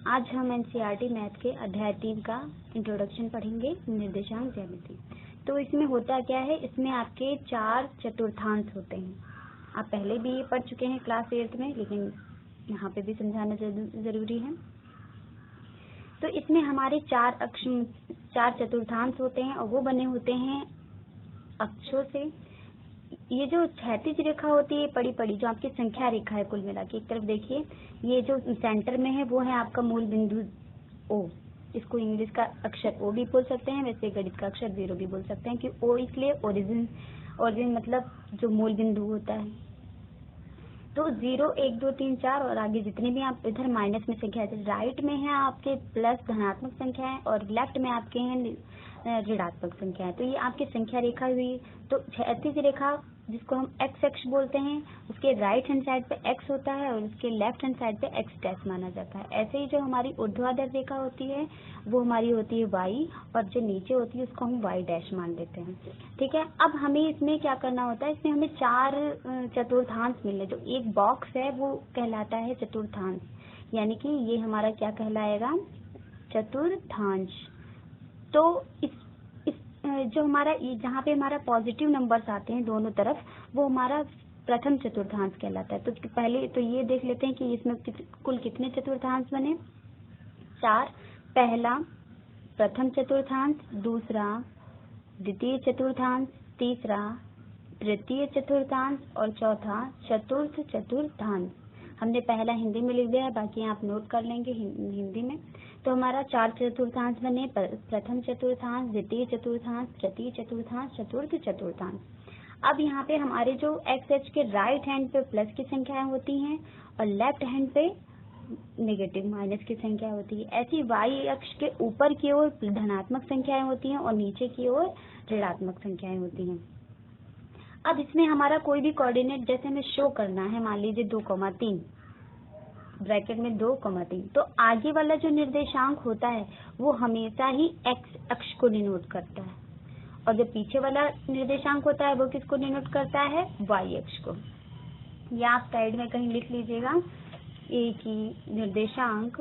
आज हम NCERT math के अध्याय 3 का इंट्रोडक्शन पढ़ेंगे, निर्देशांक ज्यामिति। तो इसमें होता क्या है, इसमें आपके 4 चतुर्थांश होते हैं। आप पहले भी ये पढ़ चुके हैं क्लास 8 में, लेकिन यहाँ पे भी समझाना जरूरी है। तो इसमें हमारे 4 चतुर्थांश होते हैं और वो बने होते हैं अक्षों से। ये जो क्षैतिज रेखा होती है पड़ी जो आपकी संख्या रेखा है, कुल मिला के एक तरफ देखिए, ये जो सेंटर में है वो है आपका मूल बिंदु ओ। इसको इंग्लिश का अक्षर ओ भी बोल सकते हैं, वैसे गणित का अक्षर 0 भी बोल सकते हैं कि ओ इसलिए ओरिजिन मतलब जो मूल बिंदु होता है। तो 0 1 2 3 4 और आगे जितने भी आप इधर माइनस में संख्या है, राइट में है आपके प्लस धनात्मक संख्या है और लेफ्ट में आपके हैं ऋणात्मक संख्या है। तो ये आपकी संख्या रेखा हुई। तो क्षैतिज रेखा जिसको हम एक्स अक्ष बोलते हैं, उसके राइट हैंड साइड पे एक्स होता है और उसके लेफ्ट हैंड साइड पे एक्स डैश माना जाता है। ऐसे ही जो हमारी ऊर्ध्वाधर रेखा होती है वो हमारी होती है वाई, और जो नीचे होती है उसको हम वाई डैश मान लेते हैं। ठीक है, अब हमें इसमें क्या करना होता है, इसमें हमें 4 चतुर्थांश मिलने। जो एक बॉक्स है वो कहलाता है चतुर्थांश, यानी कि ये हमारा क्या कहलाएगा, चतुर्थांश। तो इस जो हमारा जहाँ पे हमारा पॉजिटिव नंबर्स आते हैं दोनों तरफ, वो हमारा प्रथम चतुर्थांश कहलाता है। तो पहले तो ये देख लेते हैं कि इसमें कुल कितने चतुर्थांश बने, 4। पहला प्रथम चतुर्थांश, दूसरा द्वितीय चतुर्थांश, तीसरा तृतीय चतुर्थांश और चौथा चतुर्थ चतुर्थांश। हमने पहला हिंदी में लिख दिया है, बाकी आप नोट कर लेंगे हिंदी में। तो हमारा 4 चतुर्थांश बने, प्रथम चतुर्थांश, द्वितीय चतुर्थांश, तृतीय चतुर्थांश, चतुर्थ चतुर्थांश। अब यहाँ पे हमारे जो एक्स एक्स के राइट हैंड पे प्लस की संख्याएं होती हैं और लेफ्ट हैंड पे नेगेटिव माइनस की संख्या होती है। ऐसी वाई अक्ष के ऊपर की ओर धनात्मक संख्याएं होती हैं और नीचे की ओर ऋणात्मक संख्याएं होती हैं। अब इसमें हमारा कोई भी कोऑर्डिनेट जैसे हमें शो करना है, मान लीजिए 2,3 ब्रैकेट में 2,3, तो आगे वाला जो निर्देशांक होता है वो हमेशा ही एक्स अक्ष को डिनोट करता है, और जो पीछे वाला निर्देशांक होता है वो किसको डिनोट करता है, वाई अक्ष को। या आप साइड में कहीं लिख लीजिएगा, एक ही निर्देशांक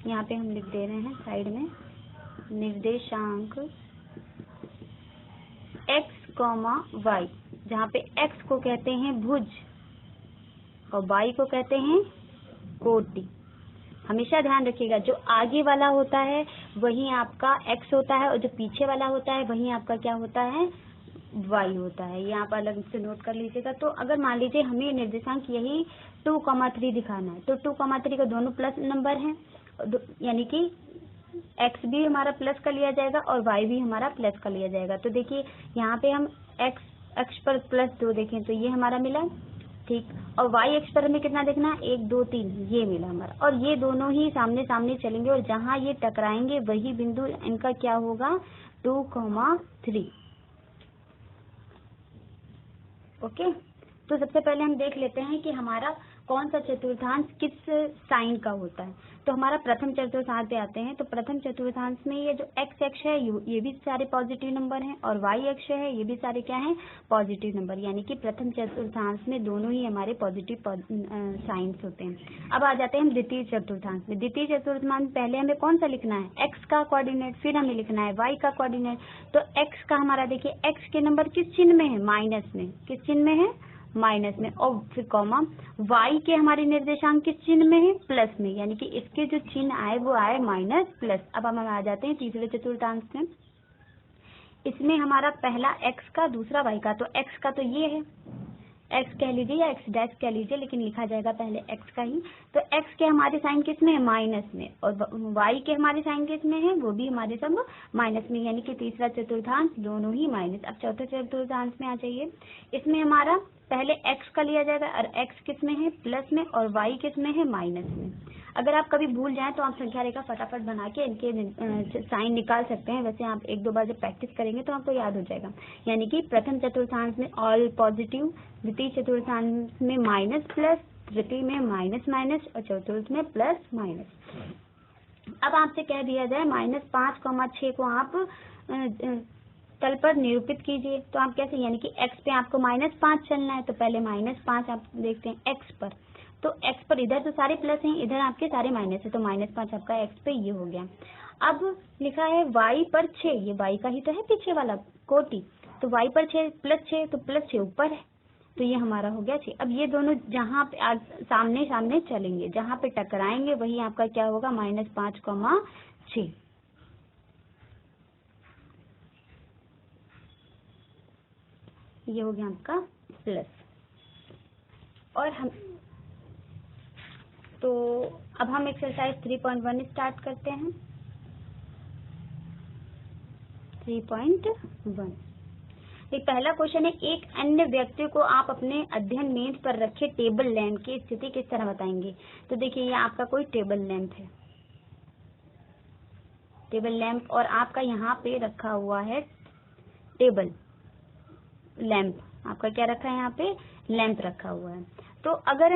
यहाँ पे हम लिख दे रहे हैं साइड में, निर्देशांक x, y, जहाँ पे x को कहते हैं भुज और y को कहते हैं कोटि। हमेशा ध्यान रखिएगा, जो आगे वाला होता है वही आपका x होता है और जो पीछे वाला होता है वही आपका क्या होता है, y होता है। ये आप अलग से नोट कर लीजिएगा। तो अगर मान लीजिए हमें निर्देशांक यही 2,3 दिखाना है, तो 2,3 का दोनों प्लस नंबर है, यानी कि x भी हमारा प्लस का लिया जाएगा और y भी हमारा प्लस का लिया जाएगा। तो देखिए यहाँ पे हम x अक्ष पर +2 देखें तो ये हमारा मिला, ठीक, और y अक्ष पर हमें कितना देखना, 1 2 3, ये मिला हमारा। और ये दोनों ही सामने सामने चलेंगे और जहाँ ये टकराएंगे वही बिंदु इनका क्या होगा, 2,3। ओके, तो सबसे पहले हम देख लेते हैं कि हमारा कौन सा चतुर्थांश किस साइन का होता है। तो हमारा प्रथम चतुर्थांश पे आते हैं। तो प्रथम चतुर्थांश में ये जो एक्स अक्ष है ये भी सारे पॉजिटिव नंबर हैं और वाई अक्ष है ये भी सारे क्या हैं, पॉजिटिव नंबर, यानी कि प्रथम चतुर्थांश में दोनों ही हमारे पॉजिटिव साइंस होते हैं। अब आ जाते हैं हम द्वितीय चतुर्थांश में। द्वितीय चतुर्थांश पहले हमें कौन सा लिखना है, एक्स का कोऑर्डिनेट, फिर हमें लिखना है वाई का कोऑर्डिनेट। तो एक्स का हमारा देखिए, एक्स के नंबर किस चिन्ह में है, माइनस में, किस चिन्ह में है, माइनस में, और फिर कॉमा वाई के हमारे निर्देशांक किस चिन्ह में है, प्लस में, यानी कि इसके जो चिन्ह आए वो आए माइनस प्लस। अब हम आ जाते हैं तीसरे चतुर्थांश में। इसमें हमारा पहला एक्स का, दूसरा वाई का। तो एक्स का तो ये है, एक्स कह लीजिए या एक्स डैश कह लीजिए, लेकिन लिखा जाएगा पहले एक्स का ही। तो एक्स के हमारे साइन किस में है, माइनस में, और वाई के हमारे साइन किस में है, वो भी हमारे सब माइनस में, यानी कि तीसरा चतुर्थांश दोनों ही माइनस। अब चौथे चतुर्थांश में आ जाइए। इसमें हमारा पहले एक्स का लिया जाएगा और एक्स किस में है, प्लस में, और वाई किस में है, माइनस में। अगर आप कभी भूल जाएं तो आप संख्या रेखा फटाफट बना के इनके साइन निकाल सकते हैं। वैसे आप 1 2 बार जब प्रैक्टिस करेंगे तो आपको याद हो जाएगा। यानी कि प्रथम चतुर्थांश में ऑल पॉजिटिव, द्वितीय चतुर्थांश में माइनस प्लस, तृतीय में माइनस माइनस और चतुर्थ में प्लस माइनस। अब आपसे कह दिया जाए -5,6 को आप तल पर निरूपित कीजिए, तो आप कैसे, यानी कि x पे आपको -5 चलना है, तो पहले -5 आप देखते हैं x पर। तो x पर इधर तो सारे प्लस हैं, इधर आपके सारे माइनस है, तो -5 आपका x पे ये हो गया। अब लिखा है y पर 6, ये y का ही तो है पीछे वाला कोटि, तो y पर 6 +6, तो +6 ऊपर है, तो ये हमारा हो गया 6। अब ये दोनों जहाँ पे सामने सामने चलेंगे, जहाँ पे टकराएंगे वही आपका क्या होगा, -5,6। ये हो गया आपका प्लस। और हम तो अब हम एक्सरसाइज 3.1 स्टार्ट करते हैं। 3.1 एक पहला क्वेश्चन है, एक अन्य व्यक्ति को आप अपने अध्ययन मेज पर रखे टेबल लैंप की स्थिति किस तरह बताएंगे। तो देखिए ये आपका कोई टेबल लैंप है, टेबल लैंप, और आपका यहाँ पे रखा हुआ है टेबल लैंप, आपका क्या रखा है यहाँ पे, लैंप रखा हुआ है। तो अगर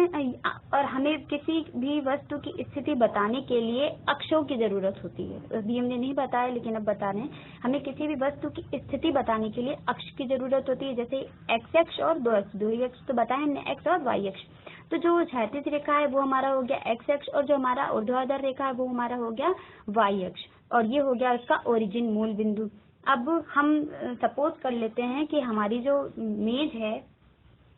और हमें किसी भी वस्तु की स्थिति बताने के लिए अक्षों की जरूरत होती है, अभी हमने नहीं बताया लेकिन अब बता रहे हैं, हमें किसी भी वस्तु की स्थिति बताने के लिए अक्ष की जरूरत होती है, जैसे x अक्ष और 2 अक्ष तो बताए हमने, x और y अक्ष। तो जो क्षैतिज रेखा है वो हमारा हो गया x अक्ष, और जो हमारा ऊर्ध्वाधर रेखा है वो हमारा हो गया y अक्ष, और ये हो गया इसका ओरिजिन, मूल बिंदु। अब हम सपोज कर लेते हैं कि हमारी जो मेज है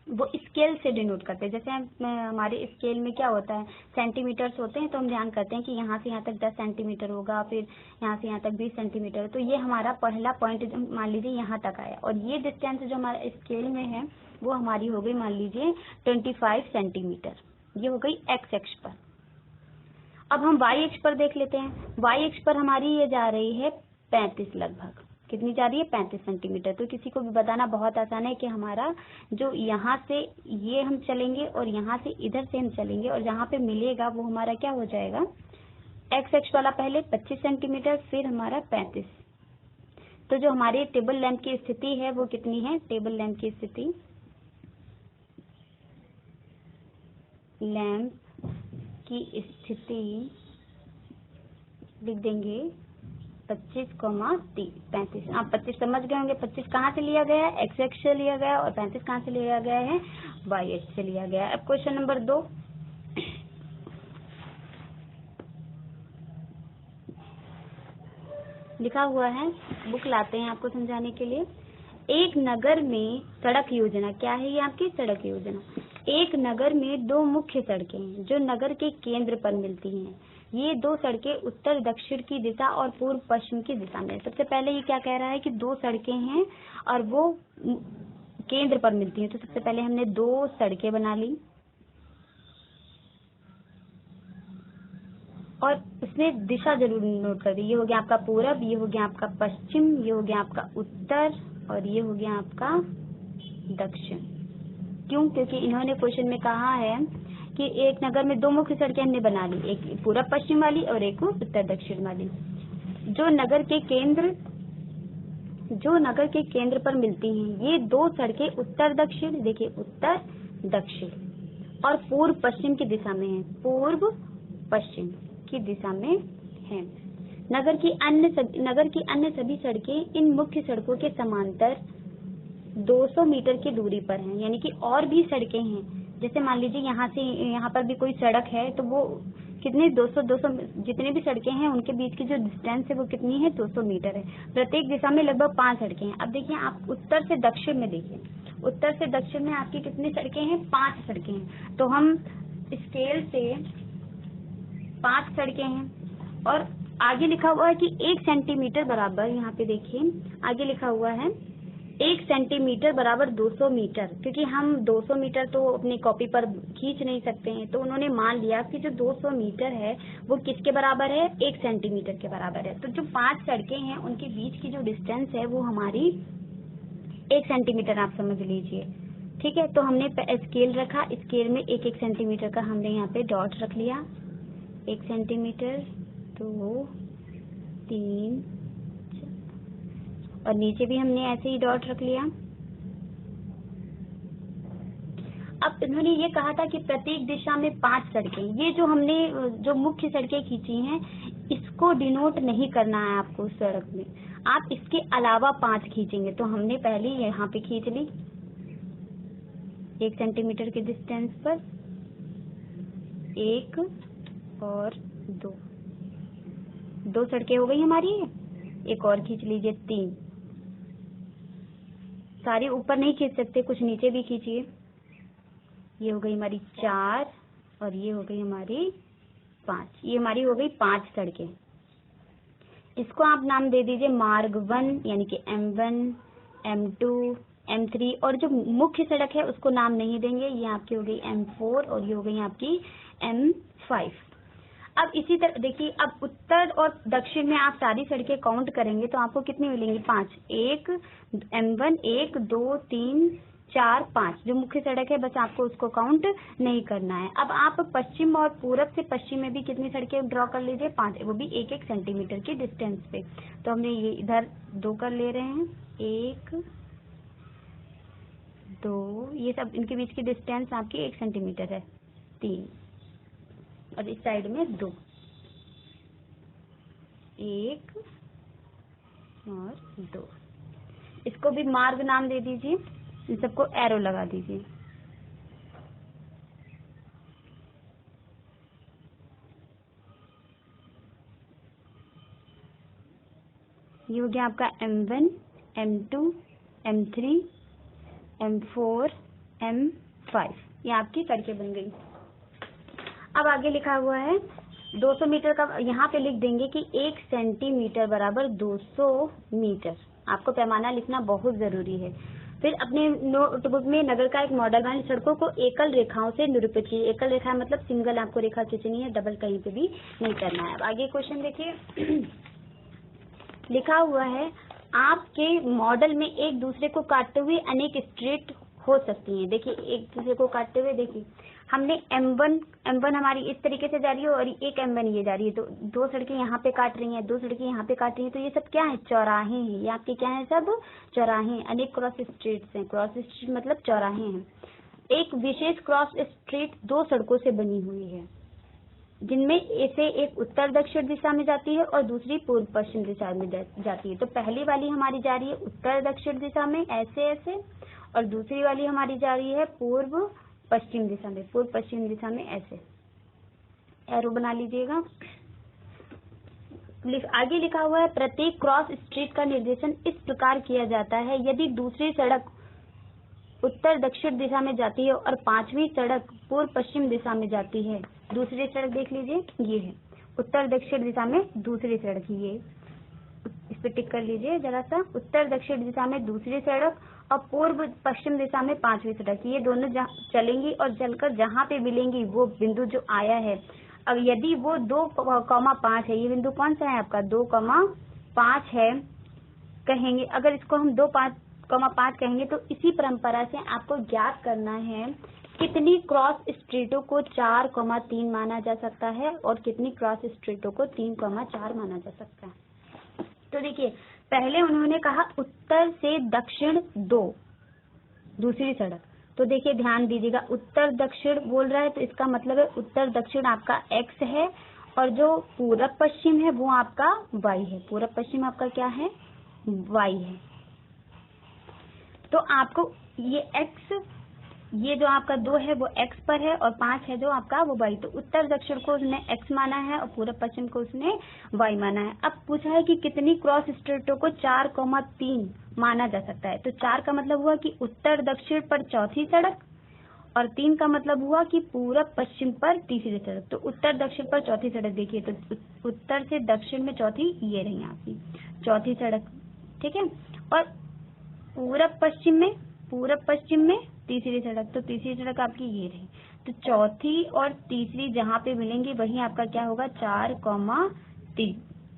वो स्केल से डिनोट करते हैं, जैसे हमारे स्केल में क्या होता है, सेंटीमीटर्स होते हैं, तो हम ध्यान करते हैं कि यहाँ से यहाँ तक 10 सेंटीमीटर होगा, फिर यहाँ से यहाँ तक 20 सेंटीमीटर। तो ये हमारा पहला पॉइंट मान लीजिए यहाँ तक आया, और ये डिस्टेंस जो हमारा स्केल में है वो हमारी हो गई मान लीजिए 25 सेंटीमीटर, ये हो गई x अक्ष पर। अब हम y अक्ष पर देख लेते हैं, y अक्ष पर हमारी ये जा रही है 35 लगभग, कितनी जा रही है, 35 सेंटीमीटर। तो किसी को भी बताना बहुत आसान है कि हमारा जो यहाँ से ये हम चलेंगे और यहाँ से इधर से हम चलेंगे, और जहाँ पे मिलेगा वो हमारा क्या हो जाएगा, x अक्ष वाला पहले 25 सेंटीमीटर, फिर हमारा 35। तो जो हमारी टेबल लैंप की स्थिति है वो कितनी है, टेबल लैंप की स्थिति, लैंप की स्थिति लिख देंगे 25,35। आप 25 समझ गए होंगे, 25 कहाँ से लिया गया है, x अक्ष से लिया गया, और 35 कहाँ से लिया गया है, y अक्ष से लिया गया है। अब क्वेश्चन नंबर 2, लिखा हुआ है, बुक लाते हैं आपको समझाने के लिए। एक नगर में सड़क योजना, क्या है ये आपकी सड़क योजना। एक नगर में 2 मुख्य सड़कें हैं जो नगर के केंद्र पर मिलती हैं। ये 2 सड़कें उत्तर दक्षिण की दिशा और पूर्व पश्चिम की दिशा में। सबसे पहले ये क्या कह रहा है कि 2 सड़कें हैं और वो केंद्र पर मिलती हैं। तो सबसे पहले हमने 2 सड़कें बना ली, और उसमें दिशा जरूर नोट कर दी। ये हो गया आपका पूरब, ये हो गया आपका पश्चिम, ये हो गया आपका उत्तर, और ये हो गया आपका दक्षिण। क्यों, क्योंकि इन्होंने क्वेश्चन में कहा है कि एक नगर में 2 मुख्य सड़कें हमने बना ली, एक पूरब पश्चिम वाली और एक उत्तर दक्षिण वाली, जो नगर के केंद्र पर मिलती हैं। ये 2 सड़कें उत्तर दक्षिण, देखिए उत्तर दक्षिण और पूर्व पश्चिम की दिशा में है, पूर्व पश्चिम की दिशा में है। नगर की अन्य सभी सड़कें इन मुख्य सड़कों के समांतर 200 मीटर की दूरी पर हैं। यानी कि और भी सड़कें हैं, जैसे मान लीजिए यहाँ से यहाँ पर भी कोई सड़क है, तो वो कितनी 200 जितने भी सड़कें हैं उनके बीच की जो डिस्टेंस है वो कितनी है, 200 मीटर है। प्रत्येक दिशा में लगभग 5 सड़कें हैं। अब देखिए आप उत्तर से दक्षिण में देखिए, उत्तर से दक्षिण में आपकी कितनी सड़कें हैं, 5 सड़कें हैं। तो हम स्केल से 5 सड़कें हैं, और आगे लिखा हुआ है कि 1 सेंटीमीटर बराबर, यहाँ पे देखिए आगे लिखा हुआ है 1 सेंटीमीटर बराबर 200 मीटर, क्योंकि हम 200 मीटर तो अपनी कॉपी पर खींच नहीं सकते हैं, तो उन्होंने मान लिया कि जो 200 मीटर है वो किसके बराबर है, 1 सेंटीमीटर के बराबर है। तो जो 5 सड़कें हैं उनके बीच की जो डिस्टेंस है वो हमारी 1 सेंटीमीटर आप समझ लीजिए। ठीक है, तो हमने स्केल रखा, स्केल में 1 सेंटीमीटर का हमने यहाँ पे डॉट रख लिया, 1 सेंटीमीटर, 2, 3, और नीचे भी हमने ऐसे ही डॉट रख लिया। अब इन्होंने ये कहा था कि प्रत्येक दिशा में 5 सड़कें, ये जो हमने जो मुख्य सड़कें खींची हैं इसको डिनोट नहीं करना है आपको उस सड़क में, आप इसके अलावा 5 खींचेंगे। तो हमने पहले यहाँ पे खींच ली 1 सेंटीमीटर के डिस्टेंस पर, 1 और 2, 2 सड़कें हो गई हमारी। एक और खींच लीजिए 3, सारी ऊपर नहीं खींच सकते, कुछ नीचे भी खींचिए। ये हो गई हमारी 4 और ये हो गई हमारी 5। ये हमारी हो गई 5 सड़कें। इसको आप नाम दे दीजिए मार्ग 1 यानी कि M1, M2, M3 और जो मुख्य सड़क है उसको नाम नहीं देंगे। ये आपकी हो गई M4 और ये हो गई आपकी M5। अब इसी तरह देखिए, अब उत्तर और दक्षिण में आप सारी सड़कें काउंट करेंगे तो आपको कितनी मिलेंगी? 5। एक M1 1 2 3 4 5 जो मुख्य सड़क है, बस आपको उसको काउंट नहीं करना है। अब आप पश्चिम और पूरब से पश्चिम में भी कितनी सड़कें ड्रॉ कर लीजिए? 5, वो भी 1 1 सेंटीमीटर की डिस्टेंस पे। तो हमने ये इधर 2 कर ले रहे हैं, 1 2, ये सब इनके बीच की डिस्टेंस आपकी 1 सेंटीमीटर है। 3 और इस साइड में 2, 1 और 2। इसको भी मार्ग नाम दे दीजिए, इन सबको एरो लगा दीजिए। ये हो गया आपका M1, M2, M3, M4, M5। ये आपकी सड़कें बन गई। अब आगे लिखा हुआ है 200 मीटर का, यहाँ पे लिख देंगे कि 1 सेंटीमीटर बराबर 200 मीटर। आपको पैमाना लिखना बहुत जरूरी है। फिर अपने नोटबुक में नगर का एक मॉडल बनाए, सड़कों को एकल रेखाओं से निरूपित कीजिए। एकल रेखा मतलब सिंगल आपको रेखा खींचनी है, डबल कहीं पे भी नहीं करना है। अब आगे क्वेश्चन देखिए, लिखा हुआ है आपके मॉडल में एक दूसरे को काटते हुए अनेक स्ट्रीट हो सकती हैं। देखिए एक दूसरे को काटते हुए, देखिए हमने M1 हमारी इस तरीके से जा रही है और एक M1 ये जा रही है, तो 2 सड़कें यहाँ पे काट रही हैं, 2 सड़कें यहाँ पे काट रही हैं। तो ये सब क्या है? चौराहे हैं। ये आपके क्या है? सब चौराहे हैं। अनेक क्रॉस स्ट्रीट्स हैं। क्रॉस स्ट्रीट मतलब चौराहे हैं। एक विशेष क्रॉस स्ट्रीट 2 सड़कों से बनी हुई है, जिनमें से एक उत्तर दक्षिण दिशा में जाती है और दूसरी पूर्व पश्चिम दिशा में जाती है। तो पहली वाली हमारी जा रही है उत्तर दक्षिण दिशा में ऐसे ऐसे, और दूसरी वाली हमारी जा रही है पूर्व पश्चिम दिशा में, पूर्व पश्चिम दिशा में ऐसे। एरो बना लीजिएगा। आगे लिखा हुआ है प्रत्येक क्रॉस स्ट्रीट का निर्देशन इस प्रकार किया जाता है, यदि दूसरी सड़क उत्तर दक्षिण दिशा में जाती है और 5वीं सड़क पूर्व पश्चिम दिशा में जाती है। दूसरी सड़क देख लीजिए, ये है उत्तर दक्षिण दिशा में दूसरी सड़क। ये इस पे टिक कर लीजिए जरा सा। उत्तर दक्षिण दिशा में दूसरी सड़क और पूर्व पश्चिम दिशा में 5वीं सड़क। ये दोनों चलेंगी और चलकर जहाँ पे मिलेंगी वो बिंदु जो आया है, अब यदि वो 2,5 है, ये बिंदु कौन सा है आपका? 2,5 है कहेंगे। अगर इसको हम 2,5 कहेंगे तो इसी परंपरा से आपको ज्ञात करना है कितनी क्रॉस स्ट्रीटों को 4,3 माना जा सकता है और कितनी क्रॉस स्ट्रीटों को 3,4 माना जा सकता है। तो देखिए पहले उन्होंने कहा उत्तर से दक्षिण 2 दूसरी सड़क। तो देखिए ध्यान दीजिएगा, उत्तर दक्षिण बोल रहा है तो इसका मतलब है उत्तर दक्षिण आपका x है और जो पूरब पश्चिम है वो आपका y है। पूरब पश्चिम आपका क्या है? y है। तो आपको ये x, ये जो आपका 2 है वो x पर है और 5 है जो आपका वो y। तो उत्तर दक्षिण को उसने x माना है और पूरब पश्चिम को उसने y माना है। अब पूछा है कि कितनी क्रॉस स्ट्रीटों को 4,3 माना जा सकता है। तो 4 का मतलब हुआ कि उत्तर दक्षिण पर चौथी सड़क और 3 का मतलब हुआ कि पूरब पश्चिम पर तीसरी सड़क। तो उत्तर दक्षिण पर चौथी सड़क देखिए, तो उत्तर से दक्षिण में चौथी ये रही आपकी चौथी सड़क, ठीक है। और पूरब पश्चिम में तीसरी सड़क, तो तीसरी सड़क आपकी ये रही। तो चौथी और तीसरी जहाँ पे मिलेंगी वही आपका क्या होगा? 4,3।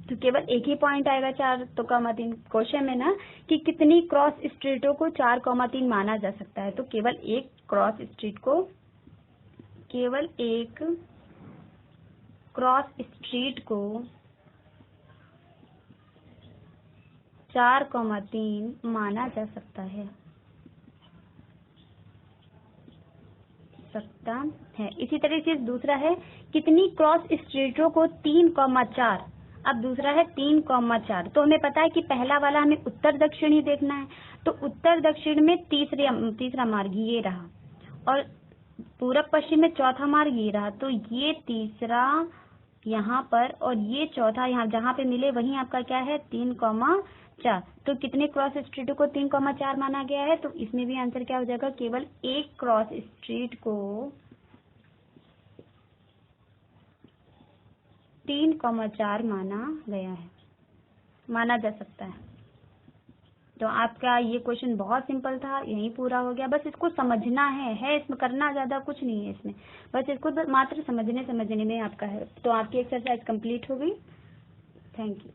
तो केवल एक ही पॉइंट आएगा 4,3 क्वेश्चन में ना, कि कितनी क्रॉस स्ट्रीटों को 4,3 माना जा सकता है। तो केवल एक क्रॉस स्ट्रीट को 4,3 माना जा सकता है। इसी तरह से दूसरा है कितनी क्रॉस स्ट्रीटों को 3,4। अब दूसरा है 3,4। तो हमें पता है कि पहला वाला हमें उत्तर दक्षिण ही देखना है, तो उत्तर दक्षिण में तीसरा मार्ग ये रहा और पूरब पश्चिम में चौथा मार्ग ये रहा, तो ये तीसरा यहाँ पर और ये चौथा यहाँ जहाँ पे मिले वहीं आपका क्या है 3,4। तो कितने क्रॉस स्ट्रीट को 3,4 माना गया है, तो इसमें भी आंसर क्या हो जाएगा, केवल एक क्रॉस स्ट्रीट को 3,4 माना जा सकता है। तो आपका ये क्वेश्चन बहुत सिंपल था, यही पूरा हो गया। बस इसको समझना है इसमें करना ज्यादा कुछ नहीं है इसमें, बस इसको मात्र समझने में आपका है। तो आपकी एक्सरसाइज कंप्लीट हो गई। Thank you.